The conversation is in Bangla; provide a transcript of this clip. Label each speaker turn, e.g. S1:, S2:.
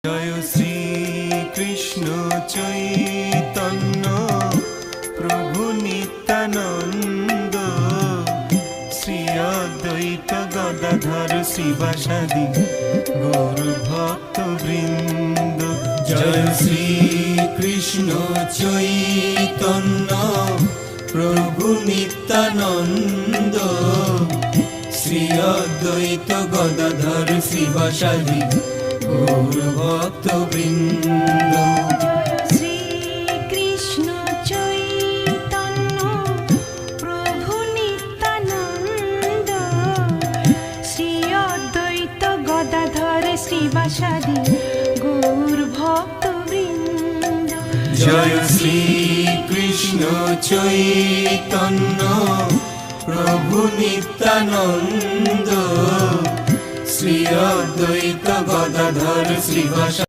S1: জয় শ্রী কৃষ্ণ চৈতন্য প্রভু নিত্যানন্দ, শ্রী অদ্বৈত গদাধর শিবাসাদি গৌর ভক্ত বৃন্দ। জয় শ্রী কৃষ্ণ চৈতন্য প্রভু নিত্যানন্দ, শ্রী অদ্বৈত গদাধর শিবাসাদি গৌর ভক্ত বৃন্দ।
S2: শ্রী কৃষ্ণ চৈতন্য প্রভু নিত্যানন্দ, শ্রী অদ্বৈত গদাধর শ্রীবাসাদি গৌর ভক্ত বৃন্দ।
S1: জয় শ্রী কৃষ্ণ চৈতন্য প্রভু নিত্যানন্দ, শ্রী অদ্বৈত গদাধর শ্রীবাসাদি